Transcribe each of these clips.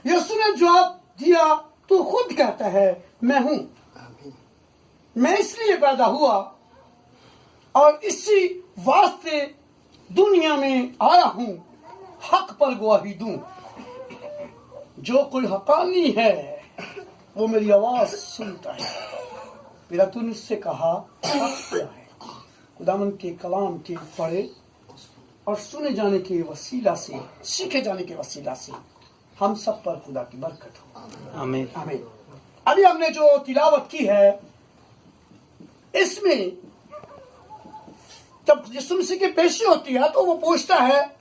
यीशु ने जवाब दिया, तू खुद कहता है मैं हूं। मैं इसलिए पैदा हुआ और इसी वास्ते दुनिया में आया हूं, हक पर गवाही दूं। जो कोई हकानी है वो मेरी आवाज सुनता है। मेरा तूने उससे कहा हक क्या है? खुदावंद के कलाम के पढ़े और सुने जाने के वसीला से, सीखे जाने के वसीला से हम सब पर खुदा की बरकत हो। आमीन। आमीन। अभी हमने जो तिलावत की है, इसमें जब यीशु मसीह की पेशी होती है तो वो पूछता है,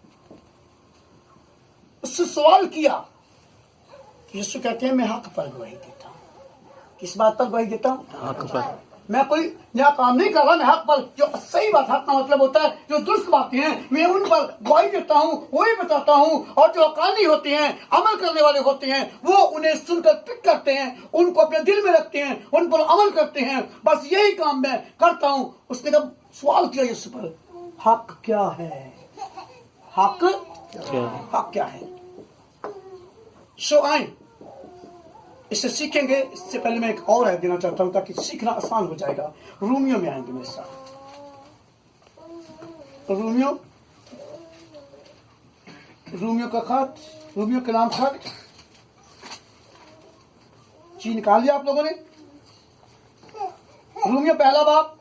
उससे सवाल किया। यीशु कहते हैं मैं हक पर गवाही देता हूं। किस बात पर गवाही देता हूं? हक पर। मैं कोई नया काम नहीं कर रहा, मैं हक पर, जो सही बात, हक का मतलब होता है जो दुरुस्त बातें हैं, मैं उन पर गवाही देता हूँ, वही बताता हूँ। और जो हकानी होते हैं, अमल करने वाले होते हैं, वो उन्हें सुनकर पिक करते हैं, उनको अपने दिल में रखते हैं, उन पर अमल करते हैं। बस यही काम मैं करता हूँ। उसने जब सवाल किया यीशु पर, हक क्या है? हक क्या है? सो आए इसे सीखेंगे। इससे पहले मैं एक और आयत देना चाहता हूं ताकि सीखना आसान हो जाएगा। रोमियो में आएंगे मेरे साथ। रोमियो का खत, रोमियो के नाम खत जी निकाल लिया आप लोगों ने? रोमियो पहला बाब,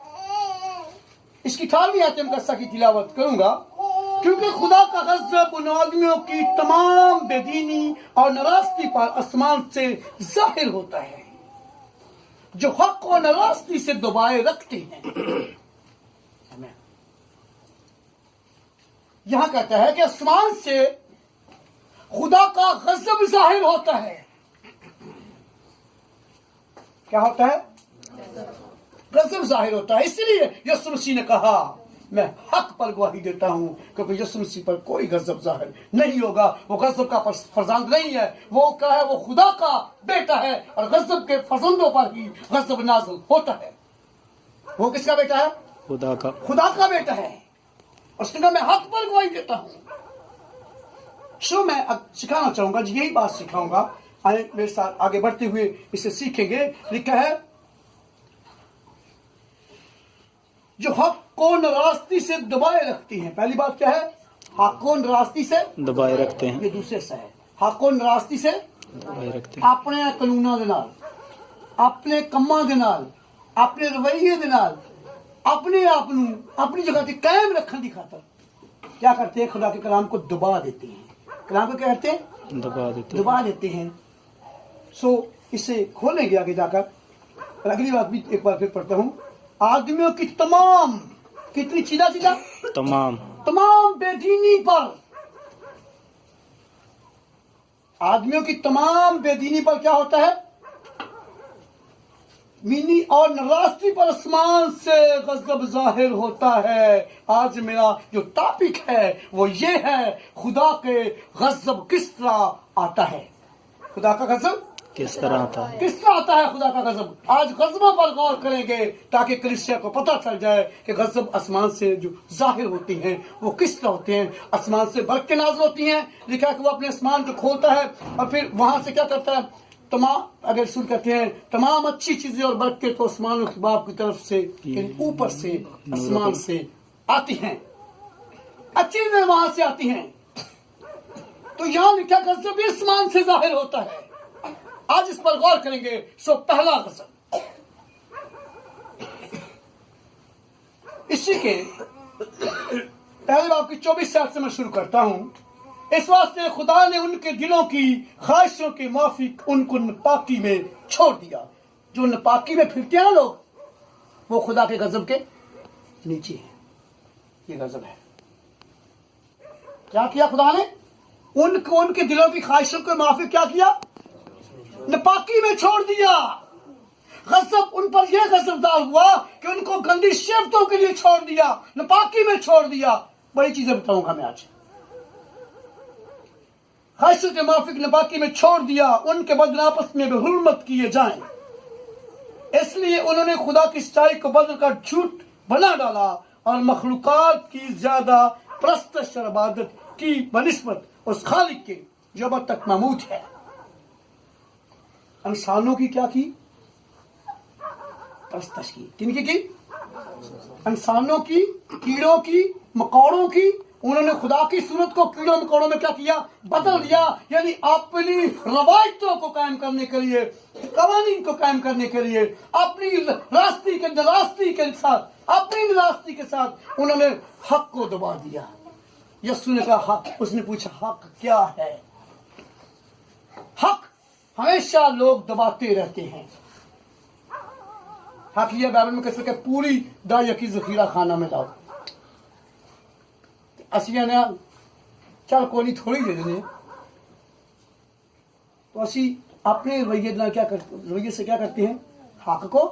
इसकी 18वीं आयत में कस्सा की तिलावत करूंगा। क्योंकि खुदा का गज़ब उन आदमियों की तमाम बेदीनी और नाराजगी पर आसमान से जाहिर होता है जो हक और नाराजगी से दबाए रखते हैं। यहां कहता है कि आसमान से खुदा का गज़ब जाहिर होता है। क्या होता है? गज़ब जाहिर होता है। इसलिए यीशु मसीह ने कहा मैं हक पर गवाही देता हूं, क्योंकि यीशु मसीह पर कोई गज़ब जाहिर नहीं होगा। वो गज़ब का फर्जंद नहीं है, वो क्या है? वो खुदा का बेटा है और गज़ब के फर्जंदों पर ही गज़ब नाज़िल होता है। वो किसका बेटा है? खुदा का बेटा है। उसने कहा मैं हक पर गवाही देता हूं। सो मैं अब सिखाना चाहूंगा, यही बात सिखाऊंगा। आए मेरे साथ आगे बढ़ते हुए इसे सीखेंगे। लिखा है जो हक को नाराजगी से दबाए रखती हैं। पहली बात क्या है? हक को नाराजगी से दबाए रखते हैं। ये दूसरे से है। हक को नाराजगी से दबाए रखते हैं। अपने कानूनां दे नाल, अपने कम्मां दे नाल, अपने रवैये दे नाल, अपने आप नूं अपनी जगह ते कायम रखने की खातर क्या करते हैं? खुदा के कलाम को दबा देते हैं। कलाम को क्या करते हैं? दबा देते हैं। सो इसे खोलेंगे आगे जाकर। और अगली बात भी एक बार फिर पढ़ता हूं। आदमियों की तमाम, कितनी चीजा तमाम बेदीनी पर, आदमियों की तमाम बेदीनी पर क्या होता है? मीनी और नाराजगी पर आसमान से गज़ब जाहिर होता है। आज मेरा जो टॉपिक है वो ये है, खुदा के गज़ब किस तरह आता है? खुदा का गज़ब किस तरह आता है? खुदा का गज़ब। आज गज़बों पर गौर करेंगे ताकि कलीसिया को पता चल जाए कि गज़ब आसमान से जो जाहिर होती हैं वो किस तरह होते हैं। आसमान से बरकतें नाज़िल होती हैं। लिखा है कि वो अपने आसमान को खोलता है और फिर वहां से क्या करता है? तमाम, अगर सुन करते हैं, तमाम अच्छी चीजें और बरकतें तो आसमानों के बाप की तरफ से, ऊपर से, आसमान से आती हैं। अच्छी चीजें वहां से आती हैं। तो यहाँ लिखा गज़ब भी आसमान से जाहिर होता है। आज इस पर गौर करेंगे। सो पहला गज़ब, इसी के पहले बाब की 24 आयत से मैं शुरू करता हूं। इस वास्ते खुदा ने उनके दिलों की ख्वाहिशों के माफिक उनको नापाकी में छोड़ दिया। जो नापाकी में फिरते हैं लोग, वो खुदा के गज़ब के नीचे है। ये गज़ब है। क्या किया खुदा ने? उनको उनके दिलों की ख्वाहिशों के माफिक क्या किया? नापाकी में छोड़ दिया। गज़ब उन पर यह गज़बदार हुआ कि उनको गंदी शिफ्तों के लिए छोड़ दिया, नापाकी में छोड़ दिया। बड़ी चीजें बताऊंगा मैं आज। ख्वाहिशों के माफिक नापाकी में छोड़ दिया, उनके बदले आपस में बेहुरमत किए जाएं। इसलिए उन्होंने खुदा की सच्चाई को बदल कर झूठ बना डाला और मखलूकात की ज्यादा परस्तश और इबादत की बनिस्बत उस खालिक के जो अब तक ममूत है। इंसानों की क्या की? परस्तश की। किनकी की? इंसानों की, कीड़ों की, मकोड़ों की। उन्होंने खुदा की सूरत को कीड़ों मकोड़ों में क्या किया? बदल दिया। यानी अपनी रवायतों को कायम करने के लिए, कवानीन को कायम करने के लिए, अपनी रास्ते के नाराजगी के साथ, अपनी नाराजगी के साथ उन्होंने हक को दबा दिया। यीशु ने कहा हक, उसने पूछा हक क्या है? हक हमेशा लोग दबाते रहते हैं। हक लिया बाइबल में कैसे कि पूरी दाया की जखीरा खाना में लाओ। असिया ने चल कोई नहीं थोड़ी दे देने, तो असी अपने रवैये से क्या करते हैं? हक को,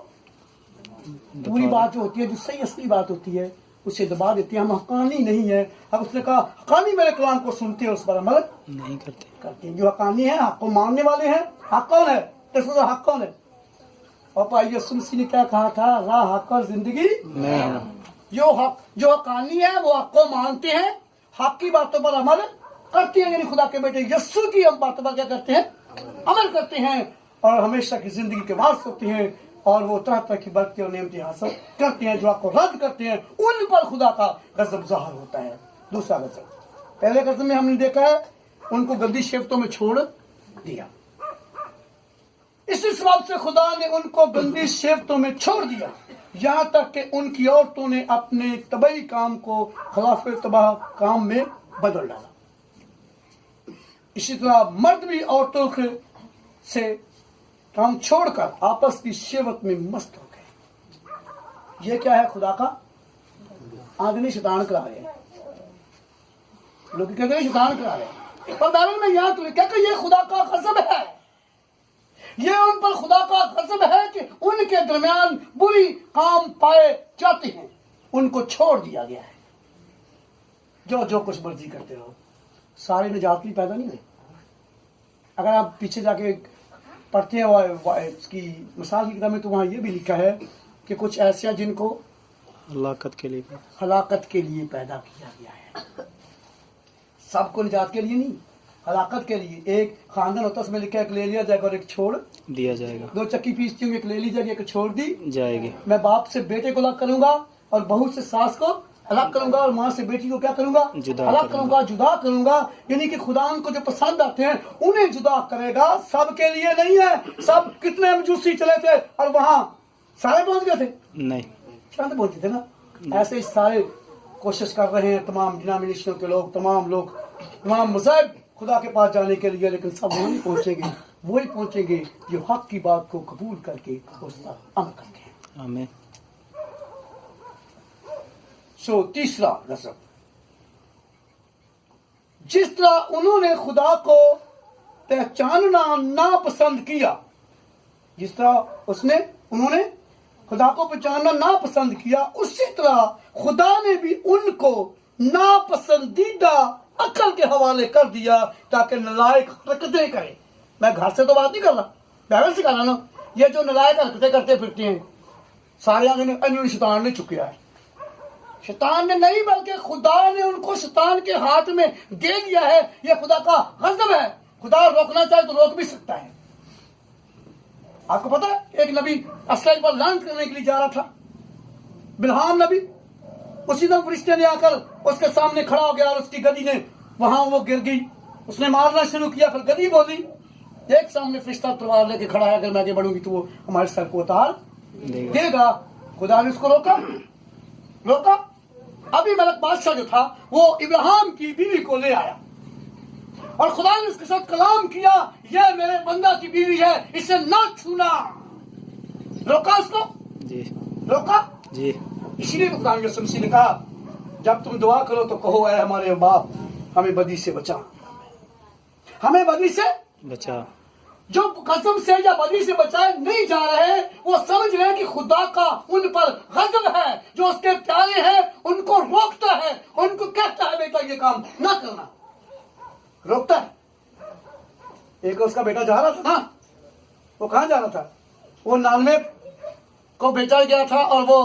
पूरी बात जो होती है, जो सही असली बात होती है, उसे दबा देते हैं। हम हकानी नहीं है। अब उसने कहा हकानी मेरे कलाम को सुनते हैं, उस पर अमल नहीं करते हैं। जो हकानी है, हक को मानने वाले हैं। हक कौन है? हक कौन है? और भाई यीशु मसीह ने क्या कहा था? राह, हक और जिंदगी नहीं। जो हकानी है वो हक को मानते हैं, हक की बातों पर अमल करते हैं। यानी खुदा के बेटे यीशु की हम बातों पर क्या करते हैं? अमल करते हैं और हमेशा की जिंदगी के वारिस होते हैं। और वो तरह तरह की बरकतें और नेमतें हासिल करते हैं। जो आपको रद्द करते हैं उन पर खुदा का गजब ज़ाहिर होता है। दूसरा गजब, पहले गजब में हमने देखा है उनको गंदी शेफ्तों में छोड़ दिया। इसी सबब से खुदा ने उनको गंदी शेफ्तों में छोड़ दिया, यहाँ तक कि उनकी औरतों ने अपने तबई काम को खिलाफ तबाह काम में बदल डाला। इसी तरह मर्द भी औरतों से काम छोड़कर आपस की शेवत में मस्त हो गए। ये क्या है? खुदा का आदमी शैतान करा रहे हैं। लोग कहते हैं शैतान करा रहे हैं, पर बाइबल में यहाँ तो लिखा कि ये खुदा का गजब है। ये उन पर खुदा का गजब है कि उनके दरमियान बुरी काम पाए जाते हैं, उनको छोड़ दिया गया है। जो कुछ मर्जी करते रहो, सारे निजात भी पैदा नहीं हुए। अगर आप पीछे जाके पढ़ते हैं इसकी मिसाल की किताब में, तो वहाँ ये भी लिखा है कि कुछ ऐसे हैं जिनको हलाकत के लिए पैदा किया गया है। सबको निजात के लिए नहीं, हलाकत के लिए। एक खानदान होता है, उसमें लिखा है एक ले लिया जाएगा और एक छोड़ दिया जाएगा। दो चक्की पीसती हूँ, एक ले ली जाएगी, एक छोड़ दी जाएगी। मैं बाप से बेटे को अलग करूंगा और बहू से सास को अलग करूंगा और माँ से बेटी को क्या करूंगा? अलग करूंगा, जुदा करूंगा। यानी कि खुदा को जो पसंद आते हैं उन्हें जुदा करेगा, सबके लिए नहीं है। सब कितने मजूसी चले थे और वहां सारे पहुंच गए थे? नहीं, चंद पहुंचे थे ना। ऐसे ही सारे कोशिश कर रहे हैं, तमाम डिनोमिनेशनों के लोग, तमाम मज़हब खुदा के पास जाने के लिए, लेकिन सब वही पहुंचेंगे, वही पहुंचेंगे जो हक की बात को कबूल करके उस पर अमल करते हैं। आमीन। तीसरा गजब, जिस तरह उन्होंने खुदा को पहचानना नापसंद किया, जिस तरह उन्होंने खुदा को पहचानना नापसंद किया, उसी तरह खुदा ने भी उनको नापसंदीदा अकल के हवाले कर दिया ताकि नालायक हरकतें करें। मैं घर से तो बात नहीं कर रहा, बाइबल से कर रहा ना। ये जो नालायक हरकतें करते फिरते हैं, सारे इन्होंने शैतान ने चुकिया है। शैतान ने नहीं, बल्कि खुदा ने उनको शैतान के हाथ में दे दिया है। यह खुदा का गजब है। खुदा रोकना चाहे तो रोक भी सकता है। आपको पता है, एक नबी असलाई पर लानत करने के लिए जा रहा था, बिलहाम नबी। उसी दिन फरिश्ते ने आकर उसके सामने खड़ा हो गया और उसकी गदी ने वहां वो गिर गई। उसने मारना शुरू किया, फिर गदी बोली। एक सामने फरिश्ता तलवार लेके खड़ा है, अगर मैं आगे बढ़ूंगी तो वो हमारे सर को उतार देगा। खुदा ने उसको रोका। अभी मलक बादशाह जो था वो इब्राहिम की बीवी को ले आया और खुदा ने उसके साथ कलाम किया, यह मेरे बंदा की बीवी है, इसे ना छूना। रोका उसको जी, रोका जी। इसीलिए खुदा ने कहा, जब तुम दुआ करो तो कहो, ऐ हमारे बाप, हमें बदी से बचा, हमें बदी से बचा। जो कसम से या बदी से बचाए नहीं जा रहे, वो समझ रहे हैं कि खुदा का उन पर गजब है। जो उसके प्यारे हैं उनको रोकता है, उनको कहता है बेटा ये काम ना करना, रोकता है। एक उसका बेटा जा रहा था ना, वो कहाँ जा रहा था? वो 99 को भेजा गया था और वो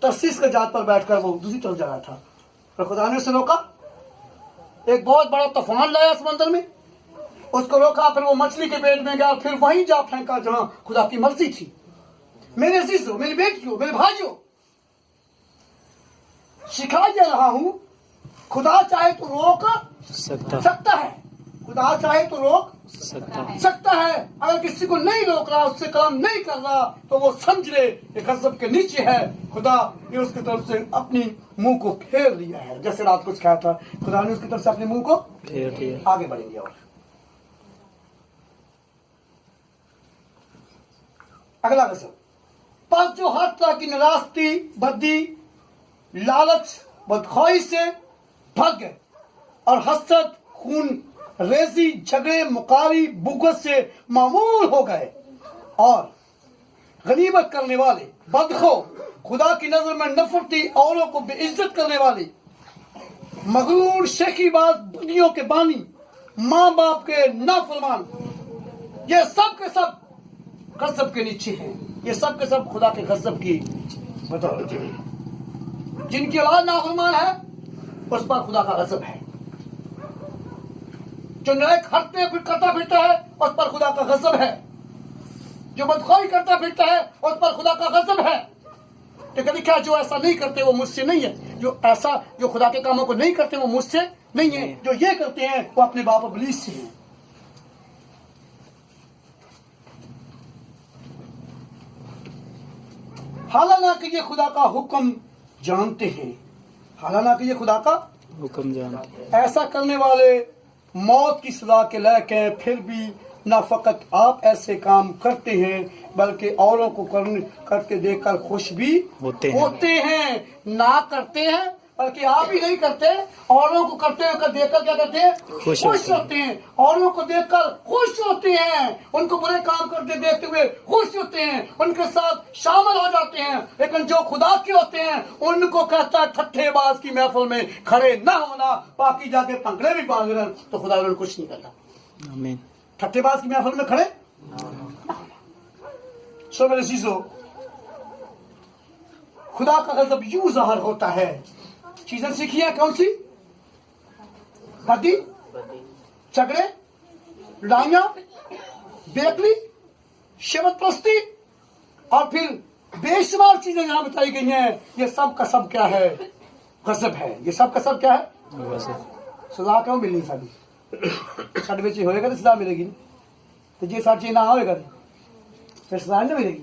तरसीस के जहाज पर बैठकर वो दूसरी तरफ जा रहा था, और खुदा ने उसे रोका। एक बहुत बड़ा तूफान लाया समंदर में, اس کو روکا، پھر وہ مچھلی کے پیٹ میں گیا، پھر وہیں جا پھینکا جہاں خدا کی مرضی تھی۔ میرے عزیزو، میری بیٹیوں، میرے بھائیوں، سکھا دے رہا ہوں، خدا چاہے تو روک سکتا ہے، خدا چاہے تو روک سکتا ہے۔ اگر کسی کو نہیں روک رہا، اس سے کلام نہیں کر رہا، تو وہ سمجھ لے کہ غضب کے نیچے ہے، خدا نے اس کی طرف سے اپنی منہ کو پھیر لیا ہے۔ جیسے رات کو کہا تھا، خدا نے اس کی طرف سے اپنے منہ کو پھیر لیا۔ آگے بڑھیں گے اور اگلا غضب، پس جو ہر طرح کی نراستی، بدی، لالچ، بدخواہی سے بھگ گئے اور حسد، خون ریزی، جھگڑے، مکاری، بغض سے معمول ہو گئے، اور غنیمت کرنے والے، بدخو، خدا کی نظر میں نفرتی، اوروں کو بے عزت کرنے والے، مغرور، شیخی باز، بدیوں کے بانی، ماں باپ کے نافرمان، یہ سب کے سب غضب کے نیچے ہیں۔ یہ سب کے سب خدا کے غضب کی بدولت ہے۔ جن کی اولاد نافرمان ہے، اس پر خدا کا غضب ہے۔ جو نیک ہرتے کرتا پھرتا ہے، اس پر خدا کا غضب ہے۔ جو بدخواہی کرتا پھرتا ہے، اس پر خدا کا غضب ہے۔ لیکن لکھا جو ایسا نہیں کرتے وہ مجھ سے نہیں ہے، جو خدا کے کاموں کو نہیں کرتے وہ مجھ سے نہیں ہے، جو یہ کرتے ہیں وہ اپنے باپ ابلیس سے ہیں۔ حالانکہ یہ خدا کا حکم جانتے ہیں، حالانکہ یہ خدا کا حکم جانتے ہیں، ایسا کرنے والے موت کی سزا کے لائق ہیں، پھر بھی نہ فقط آپ ایسے کام کرتے ہیں بلکہ اوروں کو کرتے دیکھ کر خوش بھی ہوتے ہیں۔ نہ کرتے ہیں بلکہ آپ ہی نہیں کرتے، اوروں کو کرتے ہوئے دیکھ کر کیا کرتے ہیں؟ خوش ہوتے ہیں۔ اوروں کو دیکھ کر خوش ہوتے ہیں، ان کو برے کام کرتے دیکھتے ہوئے خوش ہوتے ہیں، ان کے ساتھ شامل ہو جاتے ہیں۔ لیکن جو خدا کے ہوتے ہیں ان کو کہتا ہے ٹھٹھے باز کی محفل میں کھڑے نہ ہونا، باقی جا کے پنکھڑے بھی باندھ رہے تو خدا انہیں کچھ نہیں کرتا۔ آمین۔ ٹھٹھے باز کی محفل میں کھڑے سو میرے عزیزو، خدا کا غضب یوں ظاہر ہوتا ہے۔ چیزیں سیکھی ہیں کون سی؟ بدی، جھگڑے، لڑائیاں، بے عقلی، شہوت پرستی، اور پھر بے شمار چیزیں یہاں بتائی گئی ہیں۔ یہ سب کا سب کیا ہے؟ غضب ہے۔ یہ سب کا سب کیا ہے؟ سزا کیوں ملنی ساری ساڈے بچے ہوئے گا تو سزا ملے گی، تو جی ساری چیز نہ ہوئے گا پھر سزا نہیں ملے گی،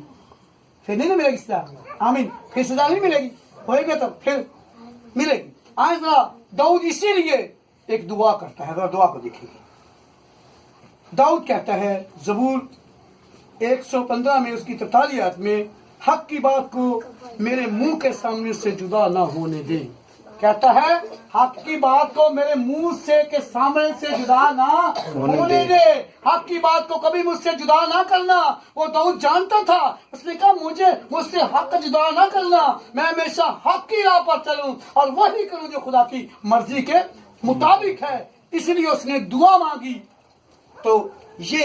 پھر نہیں ملے گی سزا۔ آمین۔ پھر سزا نہیں ملے گی، ہوئے گا تو پھر ملے گی۔ آج ذرا داؤد اسی لیے ایک دعا کرتا ہے، ذرا دعا کو دیکھیں گے۔ داؤد کہتا ہے زبور 115 میں اس کی 43 آیت میں، حق کی بات کو میرے منہ کے سامنے سے جدا نہ ہونے دے۔ کہتا ہے حق کی بات کو میرے منہ سے کے سامنے سے جدا نہ ہونے دے، حق کی بات کو کبھی مجھ سے جدا نہ کرنا۔ وہ داؤد جانتا تھا، اس نے کہا مجھ سے حق جدا نہ کرنا، میں ہمیشہ حق کی راہ پر چلوں اور وہی کروں جو خدا کی مرضی کے مطابق ہے۔ اس لیے اس نے دعا مانگی۔ تو یہ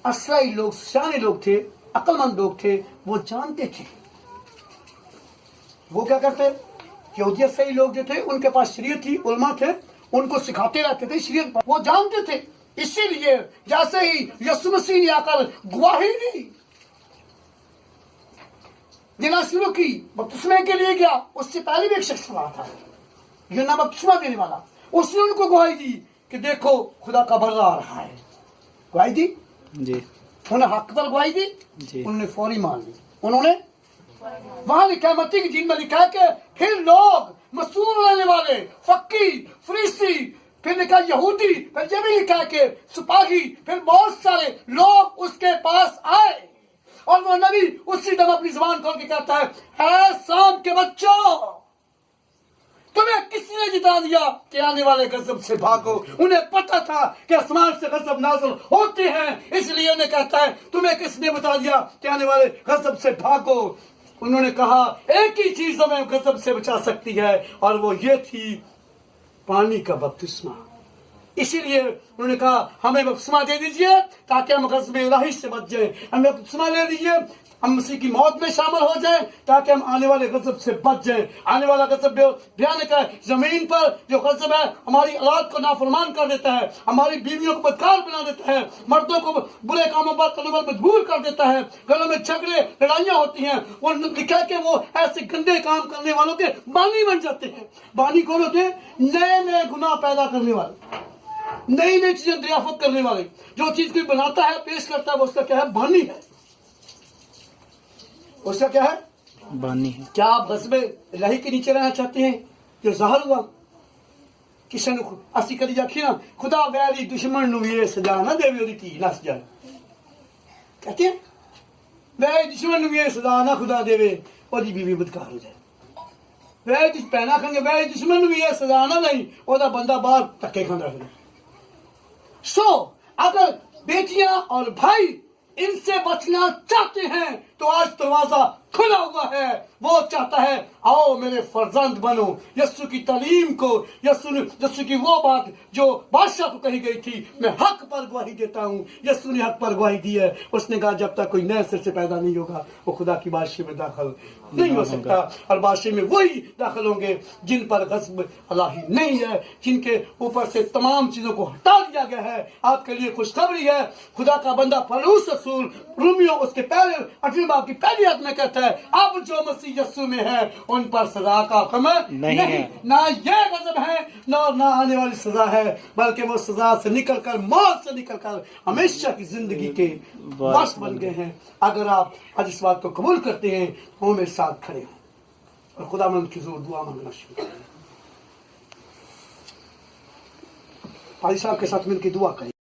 اسرائیلی لوگ سیانے لوگ تھے، عقل مند لوگ تھے، وہ جانتے تھے۔ وہ کیا کرتے؟ یہودیت سے لوگ جو تھے ان کے پاس شریعت تھی، علماء تھے، ان کو سکھاتے رہتے تھے شریعت، وہ جانتے تھے۔ اسی لیے جیسے ہی یسوع مسیح نے آ کر گواہی دی، دینا شروع کی، بپتسمے کے لیے گیا، اس سے پہلے بھی ایک شخص وہاں تھا، یوحنا بپتسمہ دینے والا، اس نے ان کو گواہی دی کہ دیکھو خدا کا بر آ رہا ہے۔ گواہی دی جی، انہوں نے حق پر گواہی دی جی، انہوں نے فوری مان لی۔ انہوں نے وہاں لکھا ہے متی کی جن میں لکھا ہے کہ پھر لوگ مسئول رہنے والے، فقیر، فریسی، پھر لکھا یہودی، پھر یہ بھی لکھا ہے کہ سپاہی، پھر بہت سارے لوگ اس کے پاس آئے، اور وہ نبی اسی دم اپنی زبان کھول کے کہتا ہے اے سام کے بچوں، تمہیں کس نے جتا دیا کہ آنے والے غضب سے بھاگو۔ انہیں پتا تھا کہ آسمان سے غضب نازل ہوتے ہیں، اس لیے انہیں کہتا ہے تمہیں کس نے بتا دیا کہ آنے والے غضب سے بھاگو۔ انہوں نے کہا ایک ہی چیز ہمیں غضب سے بچا سکتی ہے، اور وہ یہ تھی پانی کا بپتسمہ۔ اسی لیے انہوں نے کہا ہمیں بپتسمہ دے دیجئے تاکہ ہم غضب الہی سے بچ جائیں، ہمیں بپتسمہ دے دیجئے ہم مسیح کی موت میں شامل ہو جائیں تاکہ ہم آنے والے غضب سے بچ جائیں۔ آنے والا غضب بھیانک ہے، زمین پر جو غضب ہے ہماری اولاد کو نافرمان کر دیتا ہے، ہماری بیویوں کو بدکار بنا دیتا ہے، مردوں کو برے کاموں پر کرنے پر مجبور کر دیتا ہے، گھروں میں جھگڑے لڑائیاں ہوتی ہیں، وہ لکھا کہ وہ ایسے گندے کام کرنے والوں کے بانی بن جاتے ہیں۔ بانی کون ہوتے ہیں؟ نئے نئے گناہ پیدا کرنے والے، نئی نئی چیزیں دریافت کرنے والے۔ جو چیز کوئی بناتا ہے پیش کرتا ہے وہ اس کا کیا ہے؟ بانی ہے۔ اس کا کیا ہے؟ بانی ہے۔ کیا آپ غضب الہی کے نیچے رہنا چاہتے ہیں جو ظاہر ہوا؟ کسی نے اسی کدی آخی نا خدا ویری دشمن نو یہ سزا نہ دے وہ تھی نس جائے، کہتے ہیں ویری دشمن نو یہ سزا نہ خدا دے وہ بیوی بدکار ہو جائے، ویری پہنا کھانے ویری دشمن نو یہ سزا نہ نہیں وہ بندہ باہر تکے کھانا رکھ دے۔ سو اگر بیٹیاں اور بھائی ان سے بچنا چاہتے ہیں تو آج دروازہ کھلا ہوا ہے۔ وہ چاہتا ہے آؤ میرے فرزند بنو، یسوع کی تعلیم کو، یسوع کی وہ بات جو بادشاہ کو کہی گئی تھی، میں حق پر گواہی دیتا ہوں، یسوع نے حق پر گواہی دی ہے۔ اس نے کہا جب تک کوئی نئے سر سے پیدا نہیں ہوگا وہ خدا کی بادشاہی میں داخل نہیں ہو سکتا، اور بادشاہی میں وہی داخل ہوں گے جن پر غضب الہی نہیں ہے، جن کے اوپر سے تمام چیزوں کو ہٹا دیا گیا ہے۔ آپ کے لیے خوشخبری ہے، خدا کا بندہ پولس رسول رومیو اس کے پہلے 8ویں باب کی پہلی آیت میں کہتا ہے اب جو مسیح یسوع میں ہے ان پر سزا کا حکم نہیں، نہ یہ غضب ہے نہ آنے والی سزا ہے، بلکہ وہ سزا سے نکل کر، موت سے نکل کر ہمیشہ کی زندگی کے وارث بن گئے ہیں۔ اگر آپ آج اس بات کو قبول کرتے ہیں تو میرے ساتھ کھڑے ہوں اور خدا مند کی زور دعا مانگنا شروع کریں۔ بھائی صاحب کے ساتھ مل کے دعا کریں۔